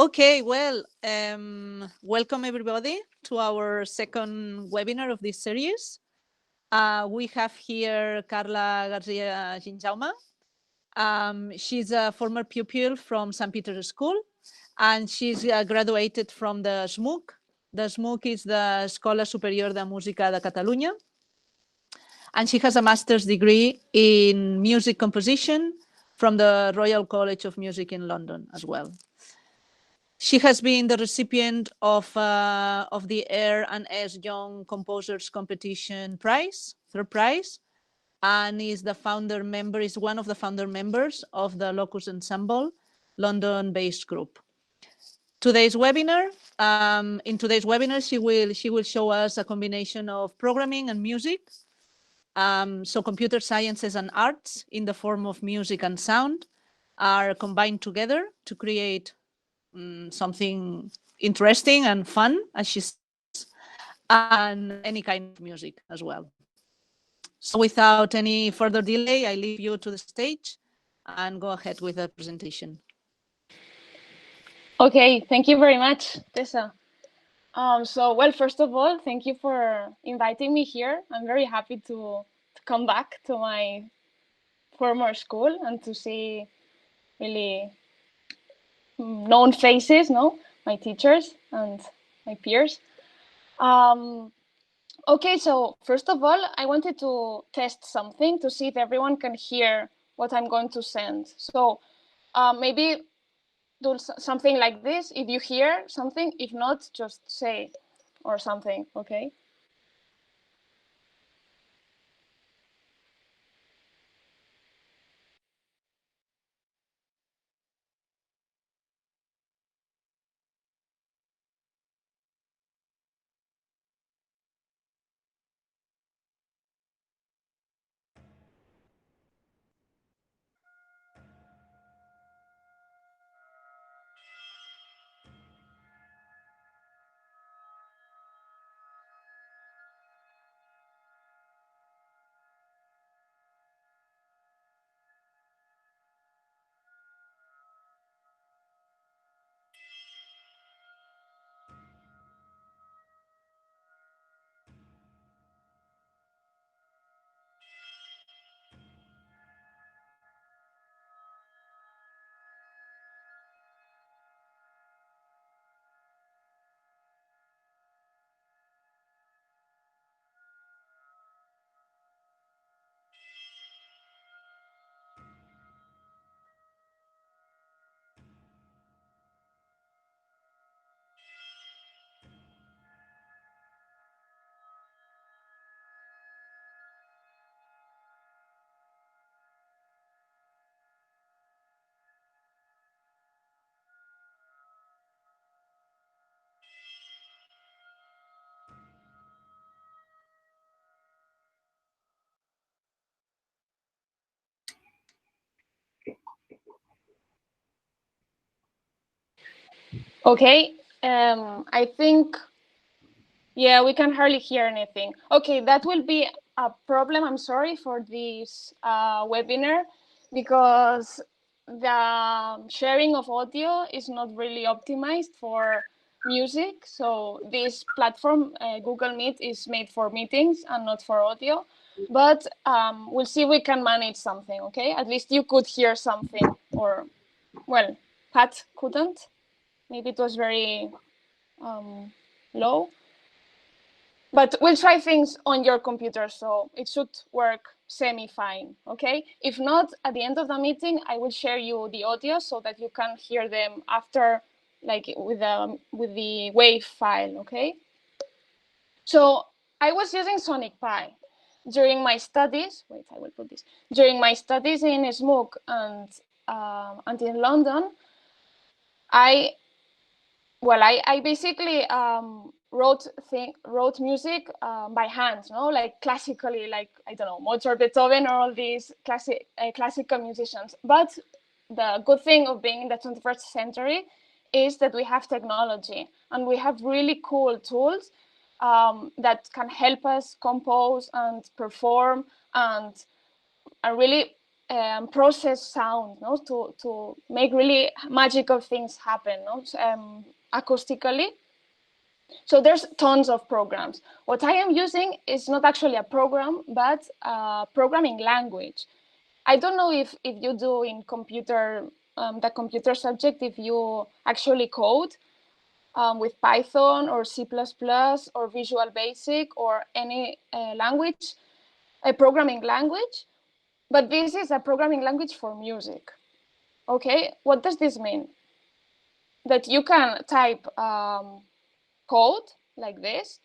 Okay, well, welcome everybody to our second webinar of this series. We have here Carla Garcia. She's a former pupil from St. Peter's School, and she's graduated from the SMUC. The SMUC is the Escola Superior de Música de Catalunya, and she has a master's degree in music composition from the Royal College of Music in London as well. She has been the recipient of the Air and S. Young Composers Competition Prize, third prize, and is one of the founder members of the Locus Ensemble, London-based group. In today's webinar, she will show us a combination of programming and music. So computer sciences and arts in the form of music and sound are combined together to create something interesting and fun, as she says, and any kind of music as well. So without any further delay, I leave you to the stage and go ahead with the presentation. Okay, thank you very much, Tessa. Well, first of all, thank you for inviting me here. I'm very happy to come back to my former school and to see really known faces, my teachers and my peers. Okay, so first of all, I wanted to test something to see if everyone can hear what I'm going to send. So maybe do something like this if you hear something. If not, just say or something, okay? Okay, I think, yeah, we can hardly hear anything. Okay, that will be a problem, I'm sorry, for this webinar, because the sharing of audio is not really optimized for music. So this platform, Google Meet, is made for meetings and not for audio. But we'll see if we can manage something, okay? At least you could hear something, or, well, Pat couldn't. Maybe it was very low. But we'll try things on your computer, so it should work semi-fine, okay? If not, at the end of the meeting, I will share you the audio so that you can hear them after, like with the WAV file, okay? So I was using Sonic Pi during my studies. Wait, I will put this. During my studies in SMUC and in London, I basically wrote music by hand, like classically, like, I don't know, Mozart, Beethoven, or all these classical musicians. But the good thing of being in the 21st century is that we have technology and we have really cool tools that can help us compose and perform and really process sound, no, to make really magical things happen, no, acoustically. So there's tons of programs. What I am using is not actually a program, but a programming language. I don't know if you do in computer, the computer subject, if you actually code with Python or C++ or Visual Basic or any language, a programming language. But this is a programming language for music. Okay, what does this mean? That you can type code like this,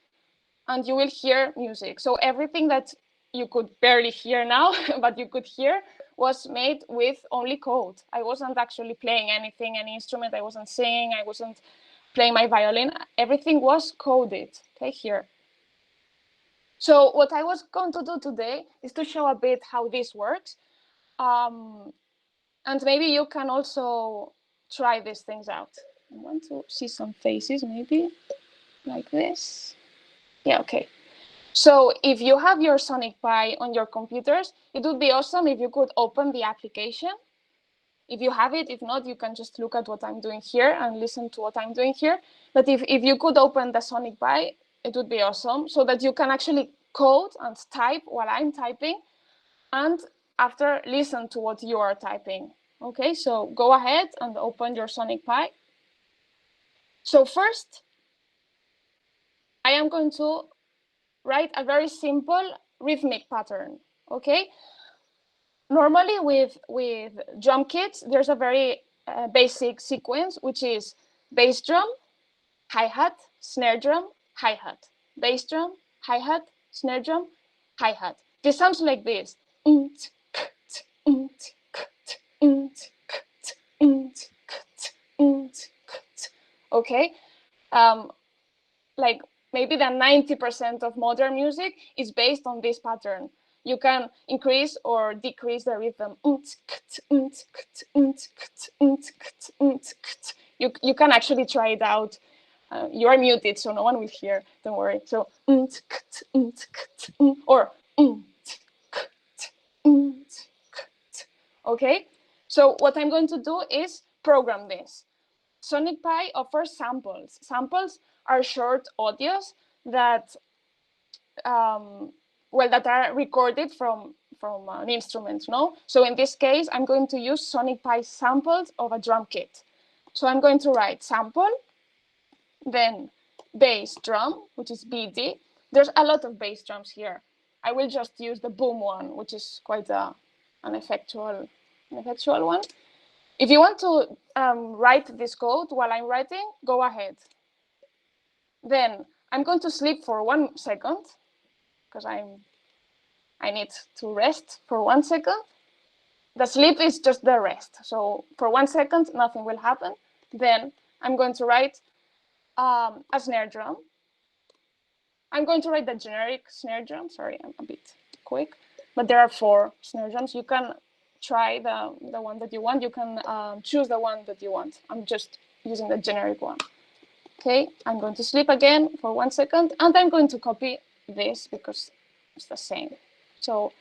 and you will hear music. So everything that you could barely hear now, but you could hear, was made with only code. I wasn't actually playing anything, any instrument. I wasn't singing. I wasn't playing my violin. Everything was coded, okay, here. So what I was going to do today is to show a bit how this works. And maybe you can also try these things out. I want to see some faces, maybe like this. Yeah, okay. So if you have your Sonic Pi on your computers, it would be awesome if you could open the application. If you have it, if not, you can just look at what I'm doing here and listen to what I'm doing here. But if you could open the Sonic Pi, it would be awesome, so that you can actually code and type while I'm typing, and after listen to what you are typing. Okay, so go ahead and open your Sonic Pi. So first, I am going to write a very simple rhythmic pattern. Okay, normally with drum kits, there's a very basic sequence, which is bass drum, hi-hat, snare drum, hi-hat, bass drum, hi-hat, snare drum, hi-hat. This sounds like this. Okay, like maybe the 90% of modern music is based on this pattern. You can increase or decrease the rhythm. You can actually try it out. You are muted, so no one will hear. Don't worry. So or okay. So what I'm going to do is program this. Sonic Pi offers samples. Samples are short audios that that are recorded from an instrument, no? So in this case, I'm going to use Sonic Pi samples of a drum kit. So I'm going to write sample, then bass drum, which is BD. There's a lot of bass drums here. I will just use the boom one, which is quite an effectual one. If you want to write this code while I'm writing, go ahead. Then I'm going to sleep for 1 second, because I need to rest for 1 second. The sleep is just the rest. So for 1 second, nothing will happen. Then I'm going to write a snare drum. I'm going to write the generic snare drum. Sorry, I'm a bit quick. But there are 4 snare drums. You can try the one that you want. You can choose the one that you want. I'm just using the generic one. Okay, I'm going to sleep again for 1 second. And I'm going to copy this because it's the same. So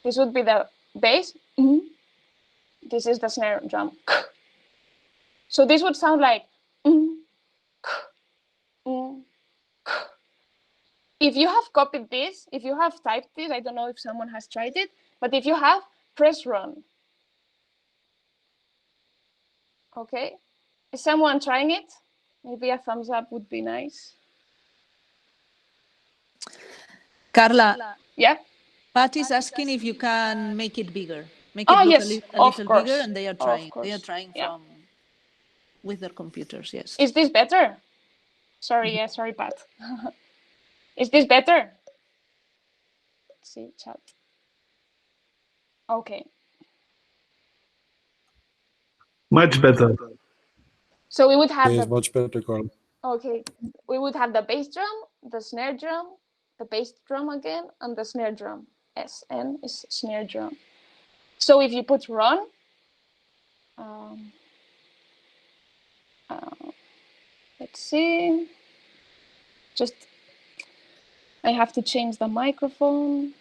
this would be the bass. This is the snare drum. So this would sound like. If you have copied this, if you have typed this, I don't know if someone has tried it, but if you have, press run. Okay, is someone trying it? Maybe a thumbs up would be nice. Carla, yeah. Pat is asking if you can make it bigger. Make it look yes, a little bigger, and they are trying. They are trying yeah. with their computers. Yes. Is this better? Sorry, yeah, sorry, Pat. Is this better? Let's see, chat. Okay. Much better. So we would have much better, Carl. Okay, we would have the bass drum, the snare drum, the bass drum again, and the snare drum. SN is snare drum. So if you put run, let's see. Just, I have to change the microphone.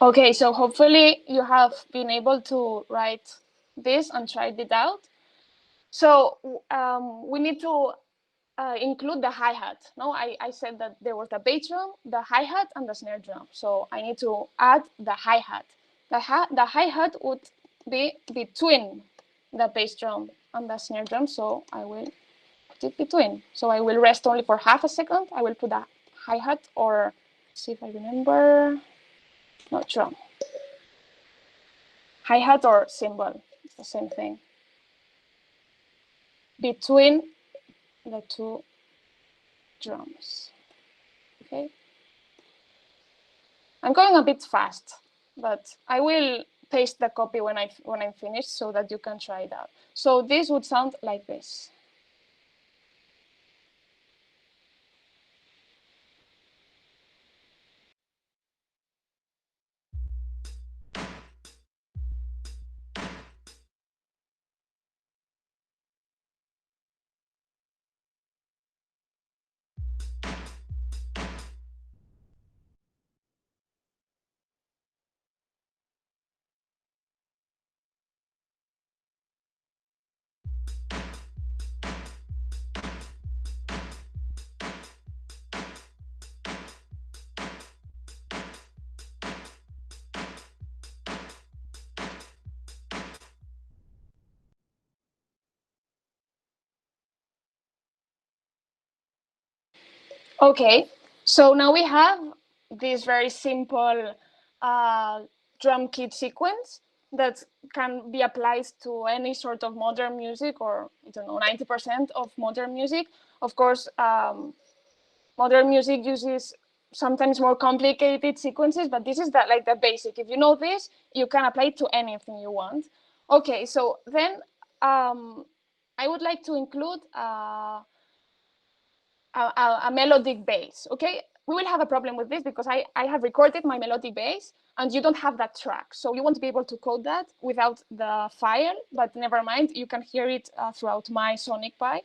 Okay, so hopefully you have been able to write this and tried it out. So we need to include the hi-hat. No, I said that there was the bass drum, the hi-hat, and the snare drum. So I need to add the hi-hat. The hi-hat would be between the bass drum and the snare drum. So I will put it between. So I will rest only for half a second. I will put a hi-hat, or see if I remember. No, drum. Hi-hat or cymbal, it's the same thing. Between the two drums. Okay. I'm going a bit fast, but I will paste the copy when I'm finished so that you can try it out. So this would sound like this. Okay, so now we have this very simple drum kit sequence that can be applied to any sort of modern music, or I don't know, 90% of modern music. Of course, modern music uses sometimes more complicated sequences, but this is like the basic. If you know this, you can apply it to anything you want. Okay, so then I would like to include a melodic bass. Okay, we will have a problem with this because I have recorded my melodic bass and you don't have that track, so you won't be able to code that without the file, but never mind, you can hear it throughout my Sonic Pi.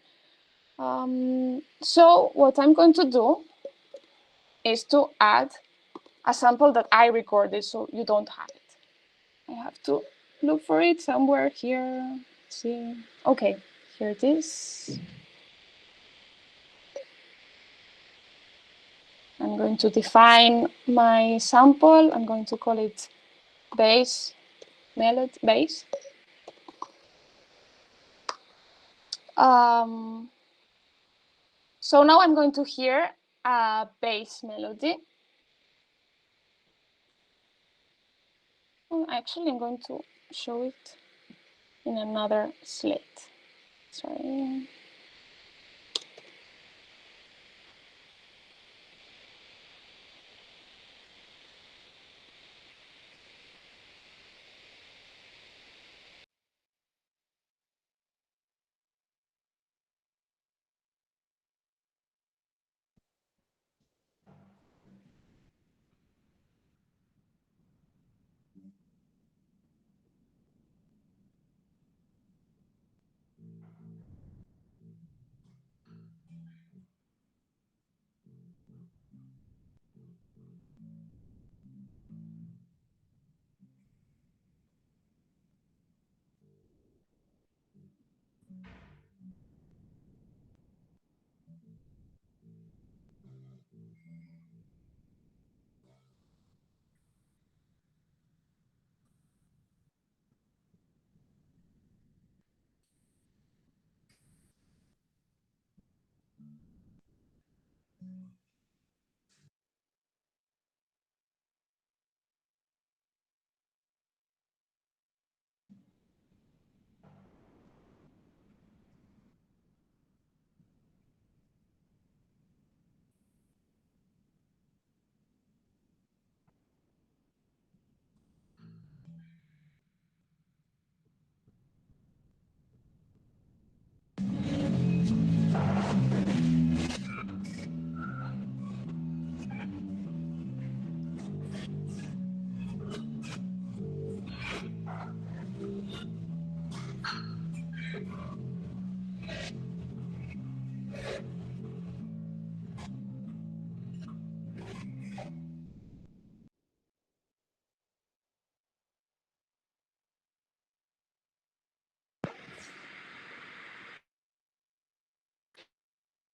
So what I'm going to do is to add a sample that I recorded, so you don't have it. I have to look for it somewhere here. Let's see. Okay, here it is. I'm going to define my sample. I'm going to call it bass, melody, bass. So now I'm going to hear a bass melody. Actually, I'm going to show it in another slate. Sorry.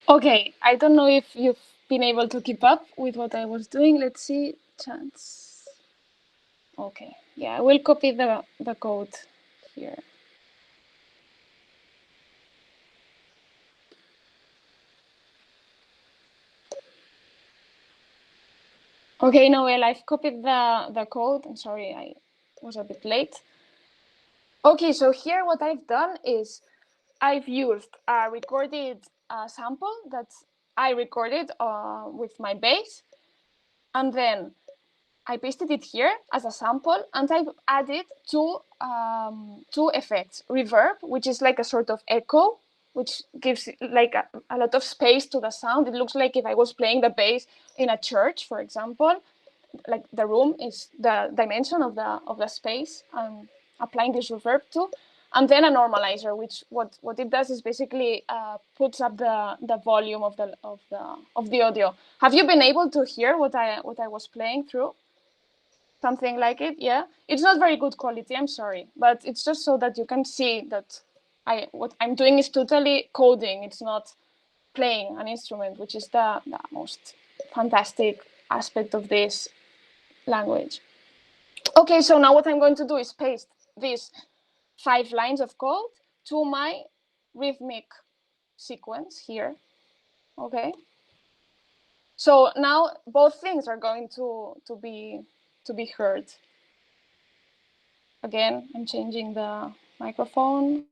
Okay, I don't know if you've been able to keep up with what I was doing. Let's see, chance. Okay, yeah, I will copy the code here. Okay, Noel, I've copied the code. I'm sorry, I was a bit late. Okay, so here what I've done is I've used a recorded sample that I recorded with my bass, and then I pasted it here as a sample, and I've added two effects. Reverb, which is like a sort of echo, which gives like a lot of space to the sound. It looks like if I was playing the bass in a church, for example. Like the room is the dimension of the space I'm applying this reverb to, and then a normalizer, which what it does is basically puts up the volume of the audio. Have you been able to hear what I was playing through? Something like it, yeah. It's not very good quality, I'm sorry, but it's just so that you can see that what I'm doing is totally coding. It's not playing an instrument, which is the most fantastic aspect of this language. Okay, so now what I'm going to do is paste these 5 lines of code to my rhythmic sequence here. Okay. So now both things are going to be heard. Again, I'm changing the microphone.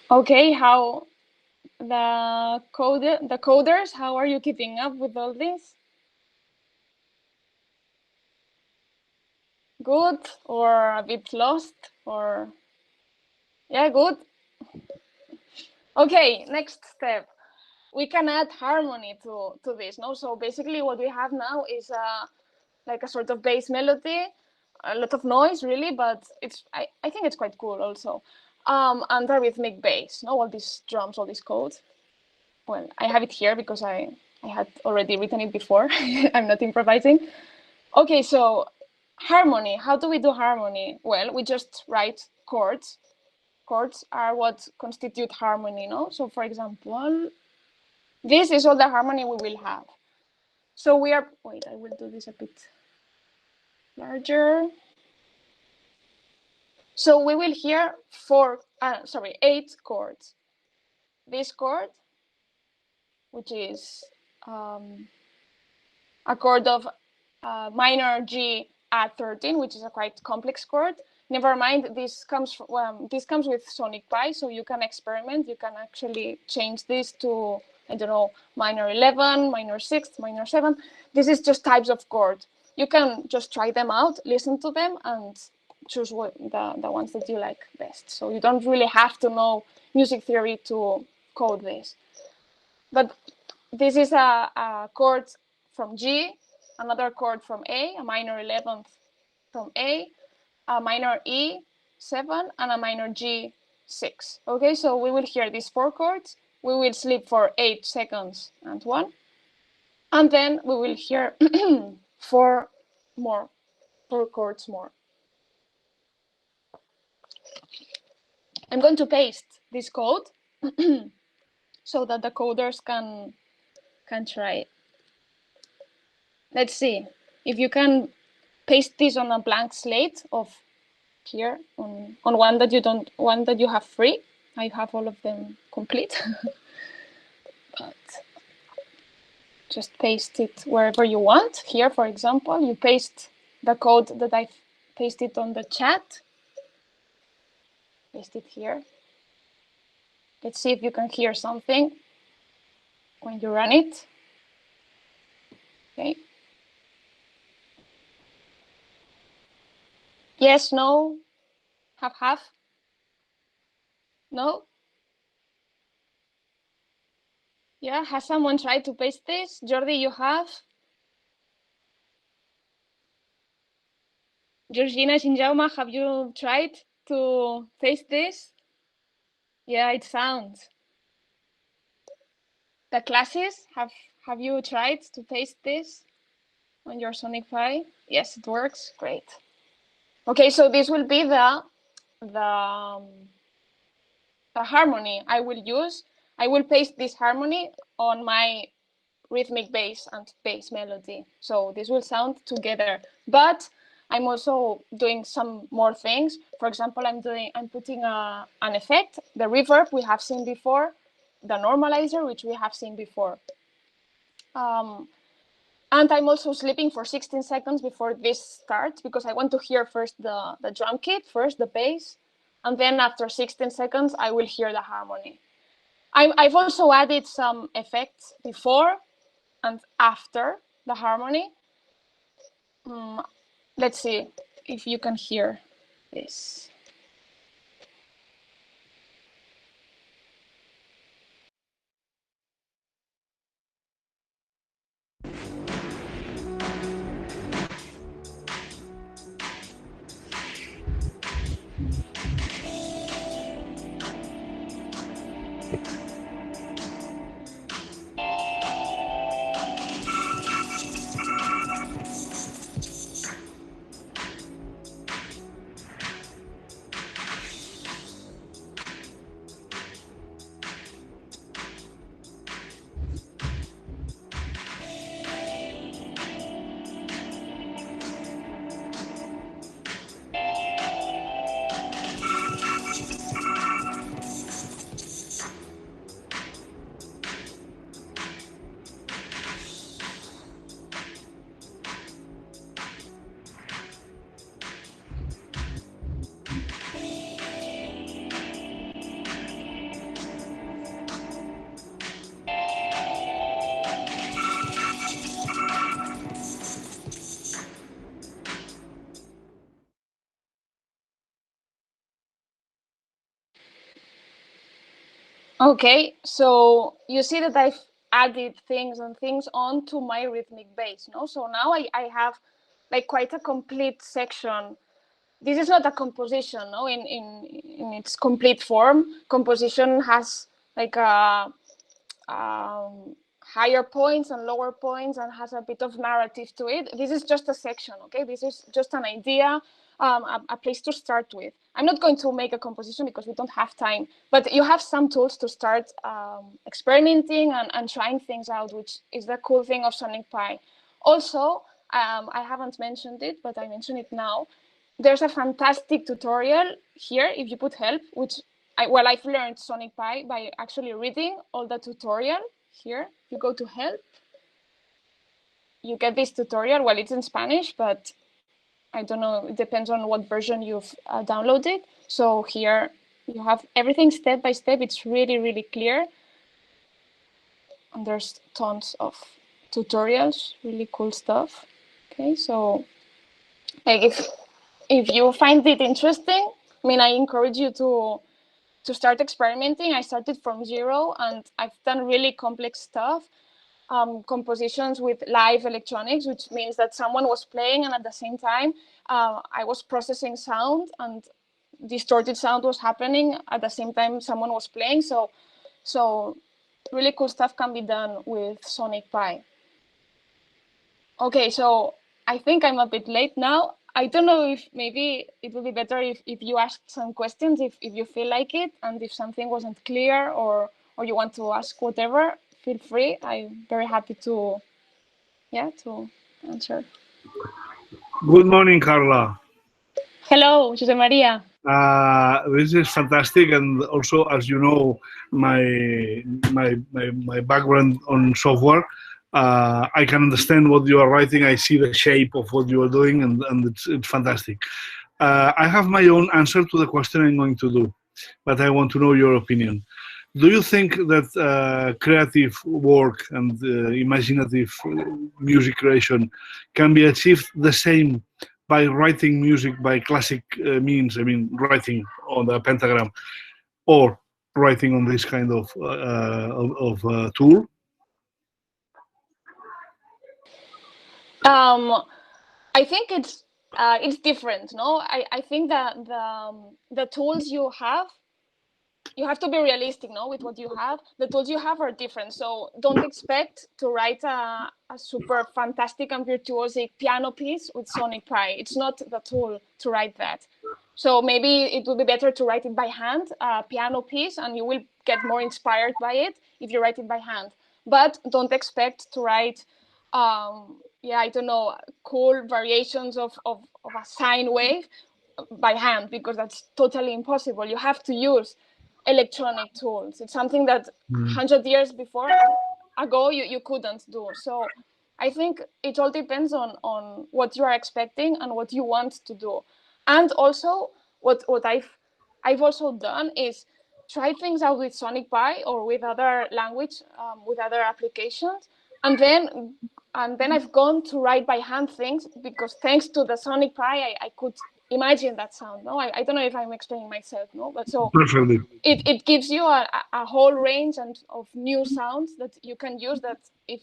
Okay, how the coders, how are you keeping up with all this? Good or a bit lost or yeah, good. Okay, next step. We can add harmony to this, no? So basically what we have now is like a sort of bass melody, a lot of noise really, but I think it's quite cool also. And a rhythmic bass, no? All these drums, all these codes. Well, I have it here because I had already written it before. I'm not improvising. Okay, so harmony, how do we do harmony? Well, we just write chords. Chords are what constitute harmony, no? So for example, this is all the harmony we will have. So we are, wait, I will do this a bit larger. So we will hear 8 chords. This chord, which is a chord of minor G at 13, which is a quite complex chord. Never mind, this comes with Sonic Pi, so you can experiment. You can actually change this to, I don't know, minor 11, minor 6, minor 7. This is just types of chords. You can just try them out, listen to them, and choose the ones that you like best. So you don't really have to know music theory to code this. But this is a chord from G, another chord from a minor 11th from a minor E7, and a minor G6. Okay, so we will hear these 4 chords. We will sleep for 8 seconds and 1. And then we will hear four chords more. I'm going to paste this code so that the coders can try it. Let's see if you can paste this on a blank slate of here on one that you have free. I have all of them complete. But just paste it wherever you want. Here, for example, you paste the code that I've pasted on the chat. Paste it here. Let's see if you can hear something when you run it. Okay. Yes, no, half. No? Yeah, has someone tried to paste this? Jordi, you have? Georgina, Shinjauma, have you tried to paste this? Yeah, it sounds. The classes, have you tried to paste this on your Sonic Pi? Yes, it works. Great. Okay, so this will be the harmony I will use. I will paste this harmony on my rhythmic bass and bass melody. So this will sound together, but I'm also doing some more things. For example, I'm putting an effect, the reverb we have seen before, the normalizer, which we have seen before. And I'm also sleeping for 16 seconds before this starts because I want to hear first the drum kit, first the bass, and then after 16 seconds, I will hear the harmony. I've also added some effects before and after the harmony. Let's see if you can hear this. Okay, so you see that I've added things onto my rhythmic bass, no? So now I have like quite a complete section. This is not a composition, no? In its complete form, composition has like a higher points and lower points and has a bit of narrative to it. This is just a section, okay? This is just an idea, a place to start with. I'm not going to make a composition because we don't have time, but you have some tools to start experimenting and trying things out, which is the cool thing of Sonic Pi. Also, I haven't mentioned it, but I mention it now. There's a fantastic tutorial here if you put help, which I've learned Sonic Pi by actually reading all the tutorial here. You go to help, you get this tutorial. Well, it's in Spanish, but I don't know, it depends on what version you've downloaded. So here you have everything step by step. It's really, really clear. And there's tons of tutorials, really cool stuff. Okay, so like if you find it interesting, I mean, I encourage you to start experimenting. I started from zero and I've done really complex stuff, compositions with live electronics, which means that someone was playing and at the same time I was processing sound and distorted sound was happening at the same time someone was playing. So really cool stuff can be done with Sonic Pi. Okay, so I think I'm a bit late now. I don't know if maybe it would be better if you asked some questions, if you feel like it, and if something wasn't clear or you want to ask whatever, feel free. I'm very happy to, yeah, to answer. Good morning, Carla. Hello, Jose Maria. This is fantastic, and also, as you know, my background on software, I can understand what you are writing. I see the shape of what you are doing, and it's fantastic. I have my own answer to the question I'm going to do, but I want to know your opinion. Do you think that creative work and imaginative music creation can be achieved the same by writing music by classic means? I mean, writing on the pentagram or writing on this kind of tool? I think it's different. No, I think that the tools you have to be realistic, no, with what you have. The tools you have are different, so don't expect to write a super fantastic and virtuosic piano piece with Sonic Pi. It's not the tool to write that. So maybe it would be better to write it by hand, a piano piece, and you will get more inspired by it if you write it by hand. But don't expect to write, yeah, I don't know, cool variations of a sine wave by hand, because that's totally impossible. You have to use electronic tools. It's something that 100 years ago you couldn't do. So I think it all depends on what you are expecting and what you want to do. And also what I've also done is try things out with Sonic Pi or with other language, with other applications, and then I've gone to write by hand things, because thanks to the Sonic Pi I could imagine that sound. No, I don't know if I'm explaining myself, no, but so Perfectly. it gives you a whole range of new sounds that you can use, that if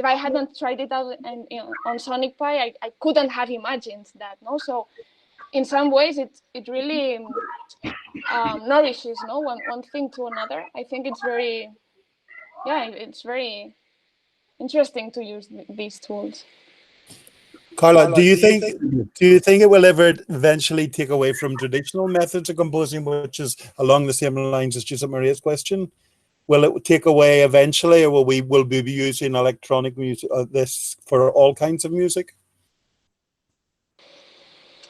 I hadn't tried it out on Sonic Pi, I couldn't have imagined that. No, so in some ways it really nourishes, no, one thing to another. I think it's very, yeah, it's very interesting to use these tools. Carla, do you think it will ever eventually take away from traditional methods of composing, which is along the same lines as Jose Maria's question? Will it take away eventually, or will we be using electronic music, this for all kinds of music?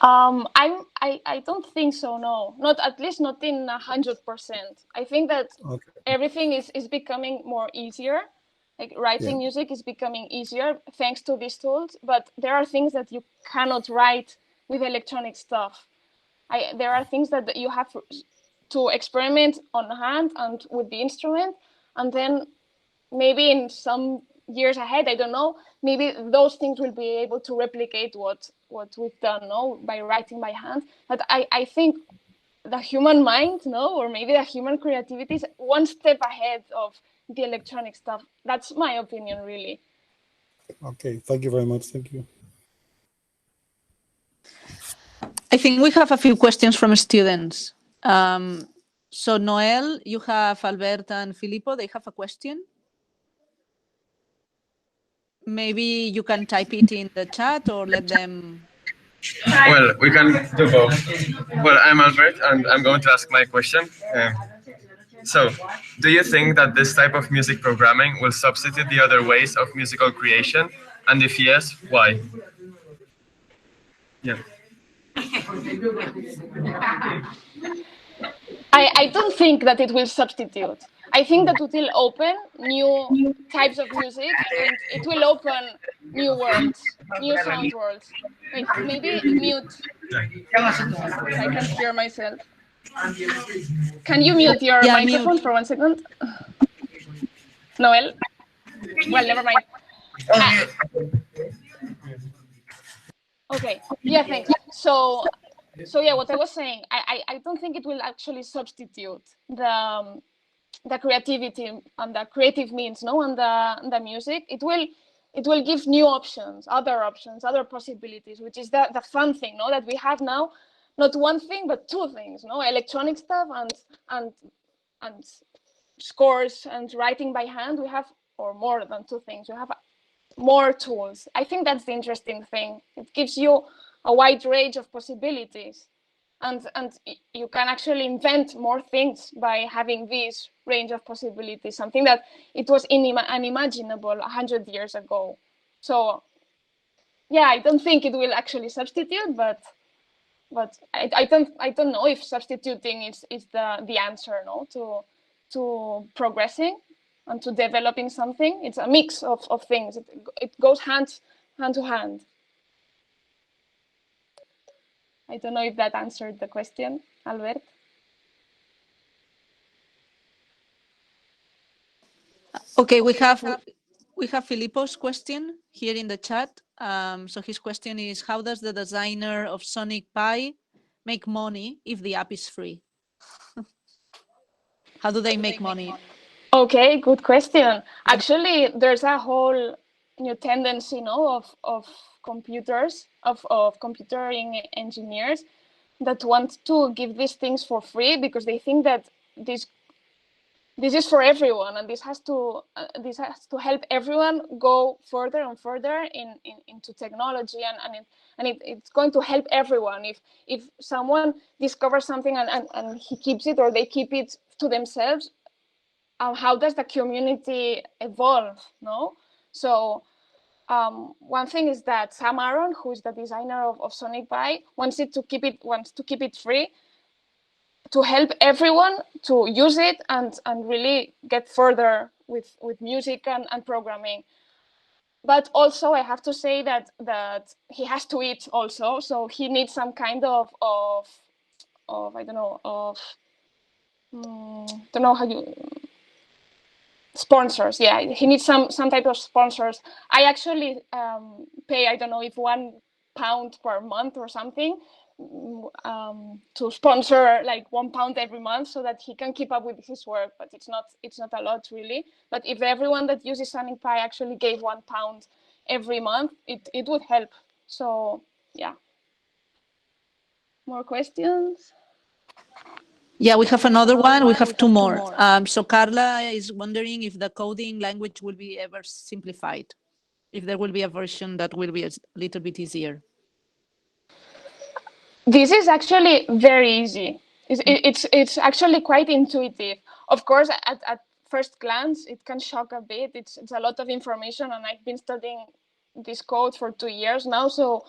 I don't think so. No, not at least not in 100%. I think that everything is becoming more easier. Like writing music is becoming easier thanks to these tools, but there are things that you cannot write with electronic stuff. There are things that you have to experiment on hand and with the instrument, and then maybe in some years ahead, I don't know, maybe those things will be able to replicate what we've done, no, by writing by hand. But I think the human mind, no, or maybe the human creativity is one step ahead of the electronic stuff. That's my opinion, really. Okay, thank you very much. Thank you. I think we have a few questions from students. So Noel, you have Albert and Filippo, they have a question. Maybe you can type it in the chat or let them. Well, we can do both. Well, I'm Albert, and I'm going to ask my question. So, do you think that this type of music programming will substitute the other ways of musical creation? And if yes, why? Yeah. I don't think that it will substitute. I think that it will open new types of music, and it will open new worlds, new sound worlds. Wait, maybe mute. I can't hear myself. Can you mute your microphone for 1 second? Noel? Well, never mind. Okay, yeah, thanks. So yeah, what I was saying, I don't think it will actually substitute the creativity and the creative means, no, and the music. It will give new options, other possibilities, which is the fun thing, no, that we have now. Not one thing, but two things, no, electronic stuff and scores and writing by hand. We have, or more than two things. We have more tools. I think that's the interesting thing. It gives you a wide range of possibilities, and you can actually invent more things by having this range of possibilities, something that it was unimaginable 100 years ago. So yeah, I don't think it will actually substitute, but I don't know if substituting is the answer, no, to progressing and to developing something. It's a mix of things. It goes hand to hand. I don't know if that answered the question, Albert. Okay, we have Filippo's question here in the chat. So his question is, how does the designer of Sonic Pi make money if the app is free? How do they make money? Okay, good question. Actually, there's a whole new tendency, of computers, of computing engineers that want to give these things for free because they think that this is for everyone, and this has to help everyone go further and further into technology, and it's going to help everyone. If someone discovers something and he keeps it, or they keep it to themselves, how does the community evolve? No, so one thing is that Sam Aaron, who is the designer of Sonic Pi, wants to keep it free, to help everyone to use it and really get further with music and programming. But also, I have to say that he has to eat also, so he needs some kind of I don't know, don't know how you sponsors. Yeah, he needs some type of sponsors. I actually pay, I don't know, if £1 per month or something, to sponsor like £1 every month so that he can keep up with his work. But it's not a lot, really. But if everyone that uses Sonic Pi actually gave £1 every month, it would help. So yeah. More questions? Yeah, we have another one. We have two more. So Carla is wondering if the coding language will be ever simplified, if there will be a version that will be a little bit easier. This is actually very easy. It's actually quite intuitive. Of course, at first glance, it can shock a bit. It's a lot of information, and I've been studying this code for 2 years now, so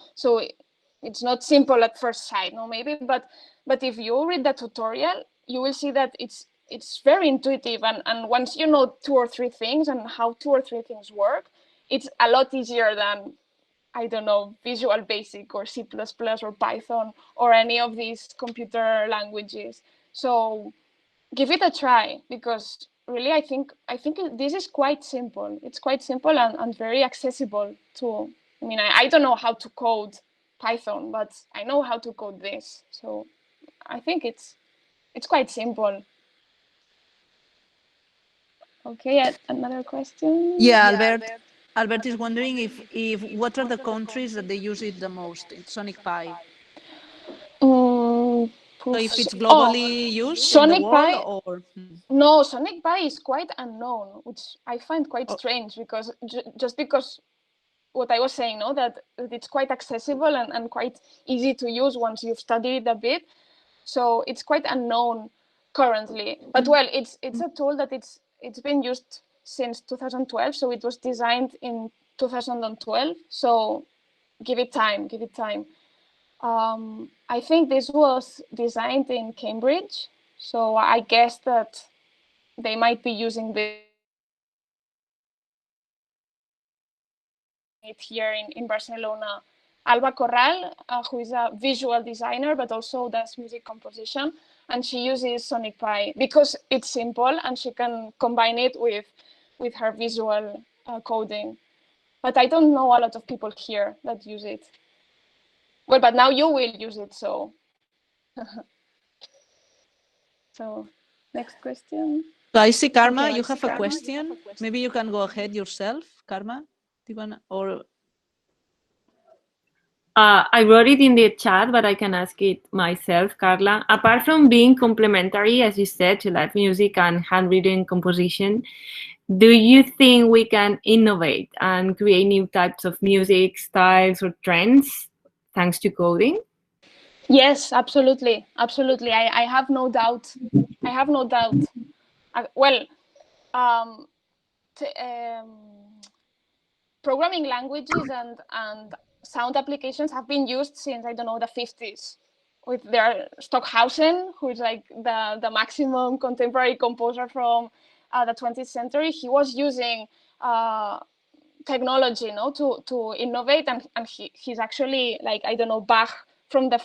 it's not simple at first sight, no, maybe. But if you read the tutorial, you will see that it's very intuitive, and once you know 2 or 3 things and how 2 or 3 things work, it's a lot easier than, I don't know, Visual Basic or C++ or Python or any of these computer languages. So give it a try, because really I think this is quite simple. It's quite simple and very accessible to, I mean, I don't know how to code Python, but I know how to code this. So I think it's quite simple. Okay, another question? Yeah, Albert is wondering if what are the countries that they use it the most in Sonic Pi? So if it's globally used Sonic in the world, Pi, or no, Sonic Pi is quite unknown, which I find quite strange, because just because what I was saying, no, that it's quite accessible and quite easy to use once you've studied it a bit. So it's quite unknown currently. But well, it's a tool that it's been used since 2012. So it was designed in 2012. So give it time. I think this was designed in Cambridge. So I guess that they might be using it here in Barcelona. Alba Corral, who is a visual designer, but also does music composition. And she uses Sonic Pi because it's simple and she can combine it with her visual coding. But I don't know a lot of people here that use it. Well, but now you will use it, so. So, next question. So I see, Karma, you have a question. Maybe you can go ahead yourself, Karma. Do you wanna, or I wrote it in the chat, but I can ask it myself, Carla. Apart from being complementary, as you said, to live music and handwritten composition, do you think we can innovate and create new types of music styles or trends thanks to coding? Yes, absolutely, absolutely. I have no doubt. I have no doubt. Programming languages and sound applications have been used since, I don't know, the 50s. With their Stockhausen, who is like the maximum contemporary composer from the 20th century, he was using technology, to innovate, and he's actually, like, I don't know, Bach from the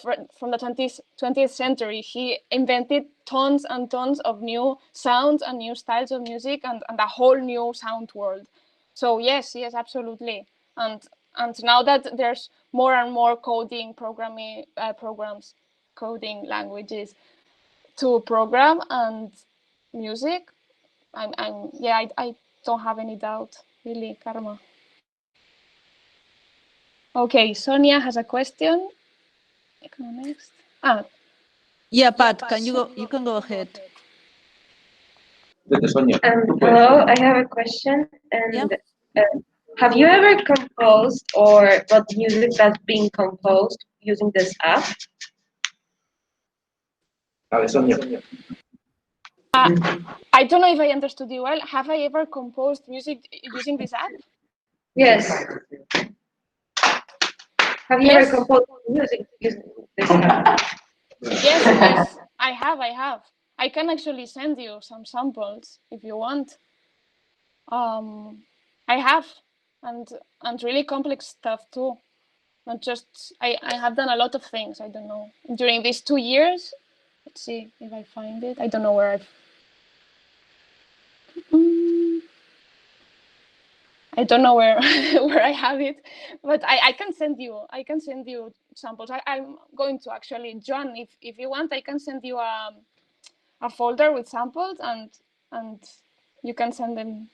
20th century. He invented tons and tons of new sounds and new styles of music and a whole new sound world. So yes, absolutely. And now that there's more and more coding programming programs, coding languages to program and music, I don't have any doubt, really, Karma. Okay, Sonia has a question. Next. Yeah, Pat, you can go ahead. Hello, I have a question. And have you ever composed or got music that's being composed using this app? I don't know if I understood you well. Have I ever composed music using this app? Yes. Have you ever composed music using this app? Yes, I have. I can actually send you some samples if you want. I have, and really complex stuff too. Not just, I have done a lot of things. I don't know, during these 2 years. Let's see if I find it. I don't know where I don't know where where I have it, but I can send you. I can send you samples. I'm going to actually, John, if you want, I can send you a folder with samples, and you can send them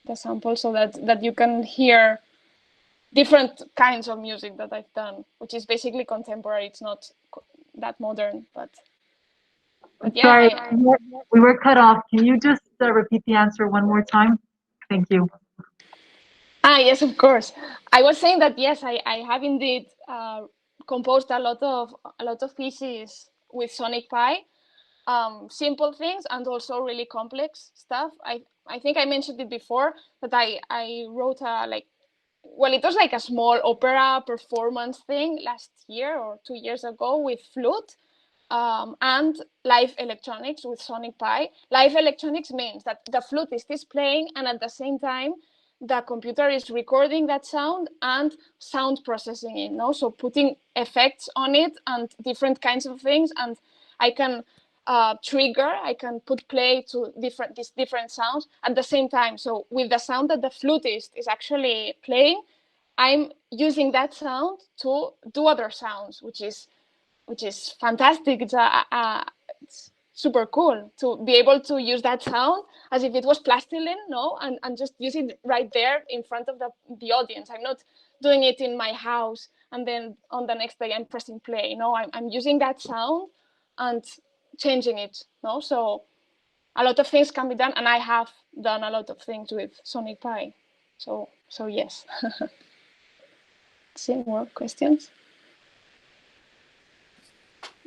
the samples so that you can hear different kinds of music that I've done, which is basically contemporary. It's not that modern, but yeah. Sorry, we were cut off. Can you just repeat the answer one more time? Thank you. Yes, of course. I was saying that yes, I have indeed composed a lot of pieces with Sonic Pi, simple things and also really complex stuff. I think I mentioned it before that I wrote it was like a small opera performance thing last year or 2 years ago with flute and live electronics with Sonic Pi. Live electronics means that the flutist is playing and at the same time the computer is recording that sound and sound processing it, so putting effects on it and different kinds of things, and I can I can put play to these different sounds at the same time. So with the sound that the flutist is actually playing, I'm using that sound to do other sounds, which is fantastic. It's super cool to be able to use that sound as if it was plastilin, and just use it right there in front of the audience. I'm not doing it in my house and then on the next day I'm pressing play. I'm using that sound and changing it. So a lot of things can be done, and I have done a lot of things with Sonic Pi. So yes. See more questions?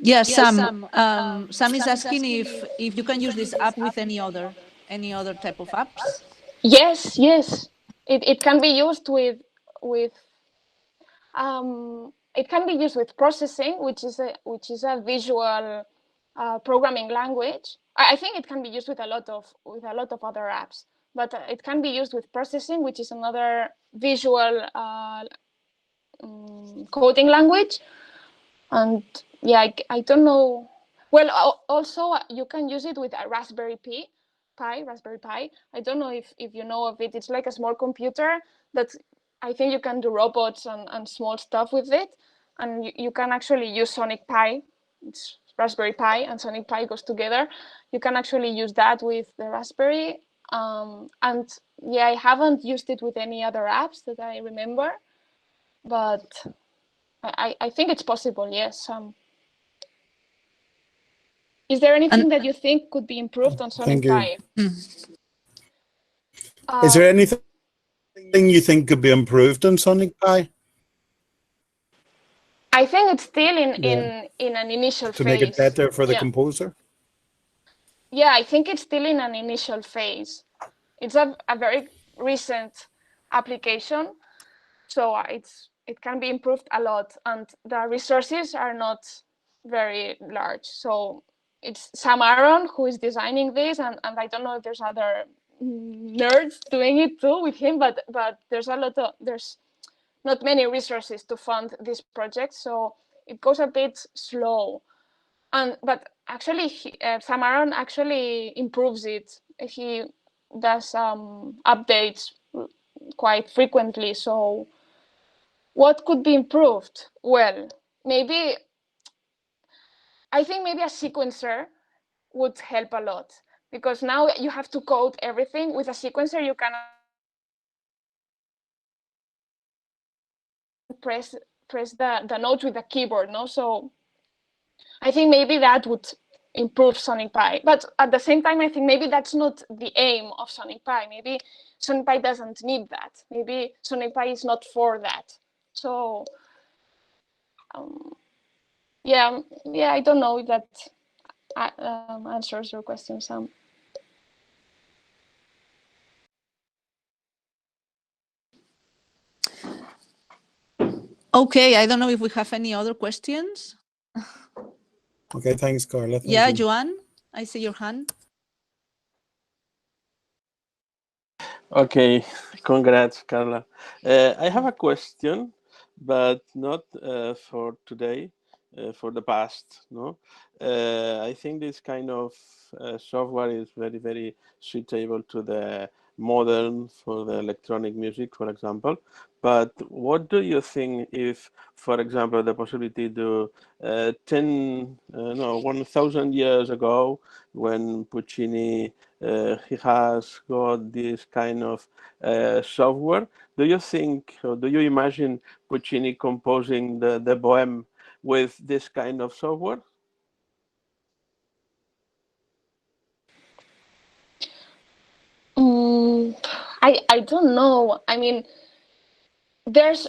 Yes, Sam. Sam is asking if you can use this app with any other type of apps. Yes. It can be used with it can be used with processing, which is a visual programming language. I think it can be used with a lot of other apps, but it can be used with processing, which is another visual coding language. And yeah, I don't know. Well, also you can use it with a Raspberry Pi. I don't know if you know of it. It's like a small computer that I think you can do robots and small stuff with it. And you can actually use Sonic Pi. It's Raspberry Pi and Sonic Pi goes together. You can actually use that with the Raspberry. And yeah, I haven't used it with any other apps that I remember, but I think it's possible, yes. Is there anything that you think could be improved on Sonic Pi? Is there anything you think could be improved on Sonic Pi I think it's still in an initial to phase. make it better for the composer? Yeah, I think it's still in an initial phase. It's a very recent application, so it can be improved a lot, and the resources are not very large. So it's Sam Aaron who is designing this, and I don't know if there's other nerds doing it too with him, but there's not many resources to fund this project, so it goes a bit slow. But actually, Sam Aaron actually improves it. He does updates quite frequently. So what could be improved? Well, I think maybe a sequencer would help a lot, because now you have to code everything. With a sequencer, you can press the notes with the keyboard, no? So I think maybe that would improve Sonic Pi. But at the same time, I think maybe that's not the aim of Sonic Pi. Maybe Sonic Pi doesn't need that. Maybe Sonic Pi is not for that. So yeah, I don't know if that answers your question, Sam. Okay, I don't know if we have any other questions. Okay, thanks, Carla. Thank Yeah, you. Joan, I see your hand. Okay, congrats, Carla. I have a question, but not for today, for the past. No, I think this kind of software is very, very suitable to the modern, for the electronic music, for example. But what do you think if, for example, the possibility to 1,000 years ago, when Puccini he has got this kind of software, do you think, or do you imagine Puccini composing the Bohème with this kind of software? I don't know. I mean, there's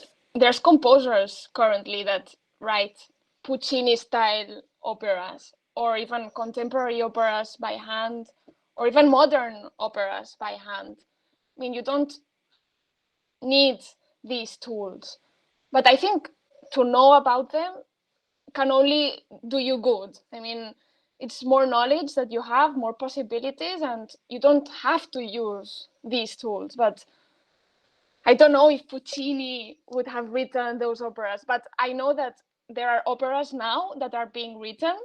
composers currently that write Puccini style operas, or even contemporary operas by hand, or even modern operas by hand. I mean, you don't need these tools, but I think to know about them can only do you good. I mean, it's more knowledge that you have, more possibilities, and you don't have to use these tools. But I don't know if Puccini would have written those operas, but I know that there are operas now that are being written.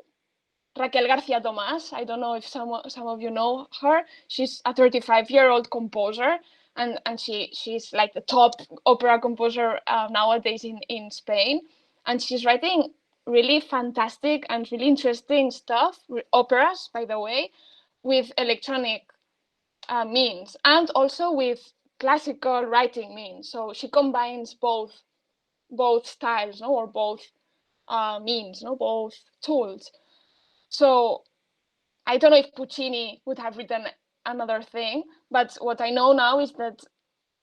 Raquel García Tomás, I don't know if some of you know her. She's a 35-year-old composer, and she's like the top opera composer nowadays in Spain. And she's writing really fantastic and really interesting stuff, operas, by the way, with electronic means, and also with classical writing means. So she combines both styles, no, or both means, no, both tools. So I don't know if Puccini would have written another thing, but what I know now is that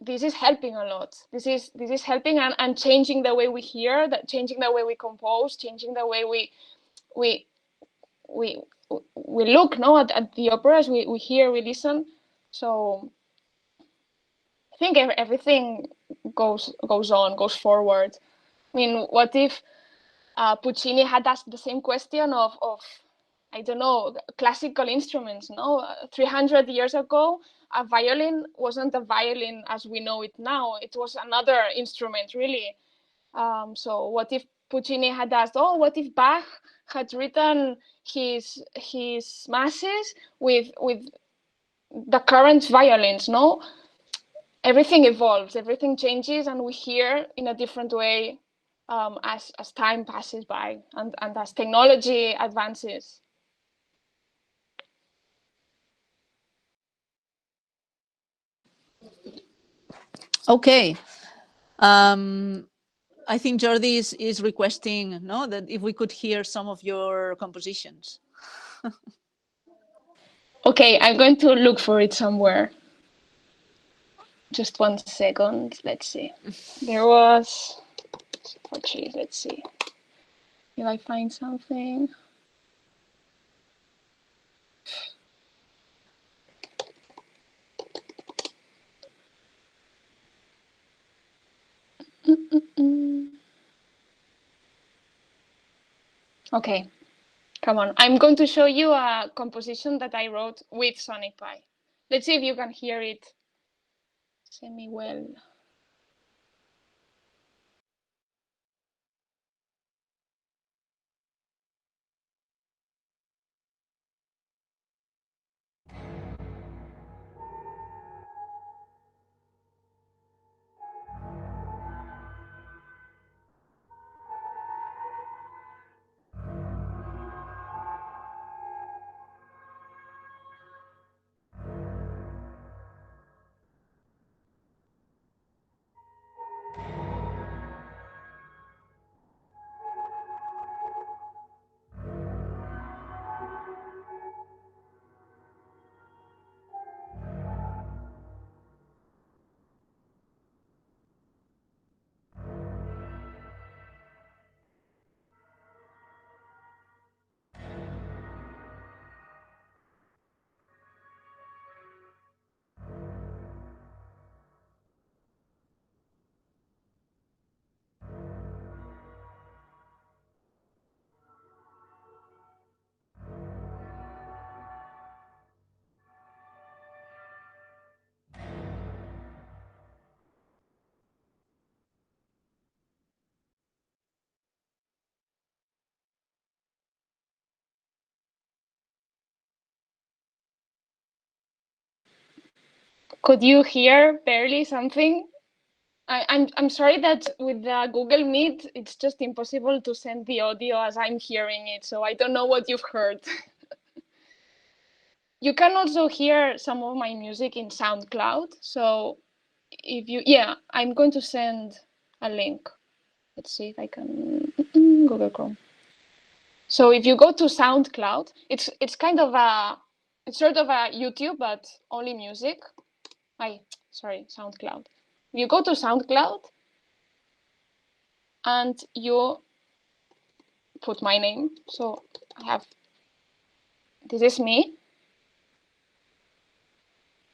this is helping a lot. This is helping and changing the way we hear, that changing the way we compose, changing the way we look, no, at the operas, we hear, we listen. So I think everything goes forward. I mean, what if Puccini had asked the same question of I don't know, classical instruments? No, 300 years ago, a violin wasn't a violin as we know it now. It was another instrument, really. So what if Puccini had asked, oh, what if Bach had written his masses with the current violins? No, everything evolves, everything changes, and we hear in a different way as time passes by and as technology advances. Okay. I think Jordi is requesting, no, that if we could hear some of your compositions. Okay, I'm going to look for it somewhere. Just 1 second. Let's see. There was for trees. Let's see if I find something. Okay, come on. I'm going to show you a composition that I wrote with Sonic Pi. Let's see if you can hear it semi-well. Could you hear barely something? I'm sorry that with the Google Meet, it's just impossible to send the audio as I'm hearing it. So I don't know what you've heard. You can also hear some of my music in SoundCloud. So if you, yeah, I'm going to send a link. Let's see if I can, Google Chrome. So if you go to SoundCloud, it's kind of it's sort of a YouTube, but only music. Sorry, SoundCloud. You go to SoundCloud and you put my name. So this is me.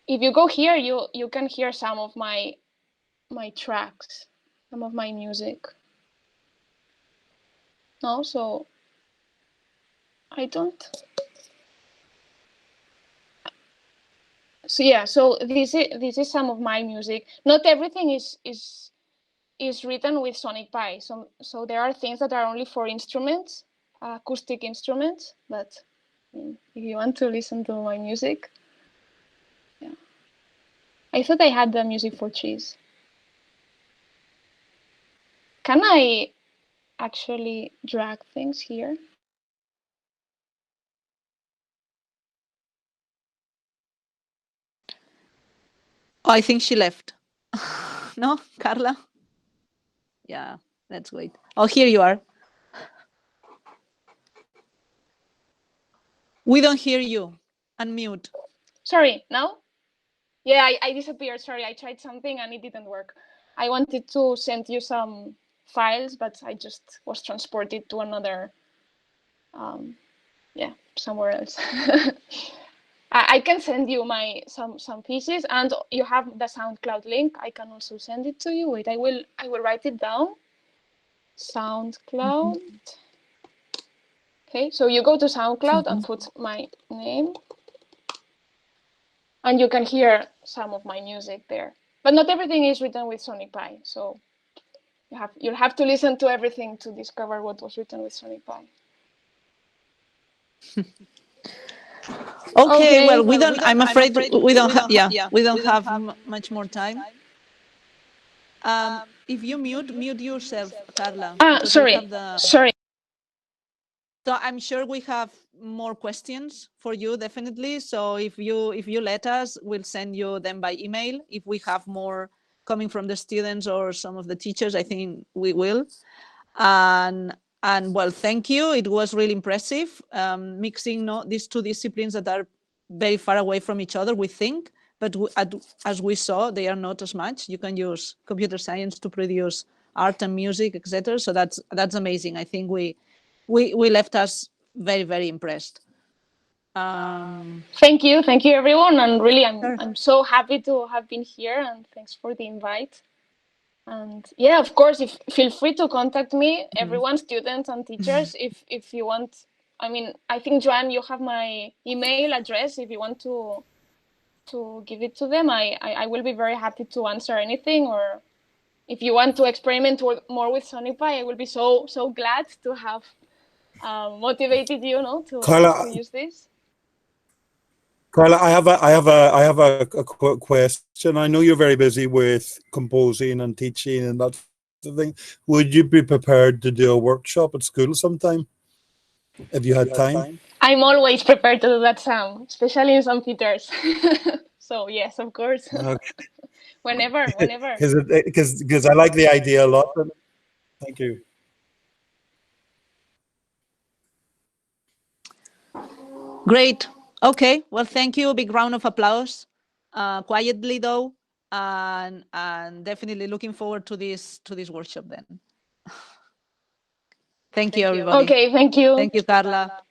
If you go here, you can hear some of my tracks, some of my music. No, so I don't. So yeah, so this is some of my music. Not everything is written with Sonic Pi. So there are things that are only for instruments, acoustic instruments. But if you want to listen to my music, yeah. I thought I had the music for trees. Can I actually drag things here? Oh, I think she left. No, Carla? Yeah, let's wait. Oh, here you are. We don't hear you. Unmute. Sorry, now? Yeah, I disappeared. Sorry, I tried something and it didn't work. I wanted to send you some files, but I just was transported to another, yeah, somewhere else. I can send you some pieces, and you have the SoundCloud link. I can also send it to you. Wait, I will write it down. SoundCloud. Okay, so you go to SoundCloud and put my name, and you can hear some of my music there. But not everything is written with Sonic Pi, so you'll have to listen to everything to discover what was written with Sonic Pi. Okay, well, we don't. I'm afraid we don't. We don't have much more time. If you mute yourself, Carla. Sorry. Sorry. So I'm sure we have more questions for you, definitely. So if you let us, we'll send you them by email. If we have more coming from the students or some of the teachers, I think we will. And well, thank you. It was really impressive, mixing these two disciplines that are very far away from each other, we think, but as we saw, they are not as much. You can use computer science to produce art and music, etc. So that's amazing. I think we left us very, very impressed. Thank you everyone, and really I'm so happy to have been here, and thanks for the invite. And yeah, of course, feel free to contact me, everyone, students and teachers, if you want. I mean, I think, Joanne, you have my email address. If you want to give it to them, I will be very happy to answer anything. Or if you want to experiment more with Sonipi, I will be so glad to have motivated you, to use this. Carla, I have a question. I know you're very busy with composing and teaching and that sort of thing. Would you be prepared to do a workshop at school sometime, if you had time? I'm always prepared to do that, Sam, especially in St. Peter's. So yes, of course. Okay. Whenever. Because I like the idea a lot. Thank you. Great. Okay. Well, thank you. A big round of applause. Quietly though, and definitely looking forward to this workshop then. Thank you, everybody. Okay. Thank you. Thank you, Carla.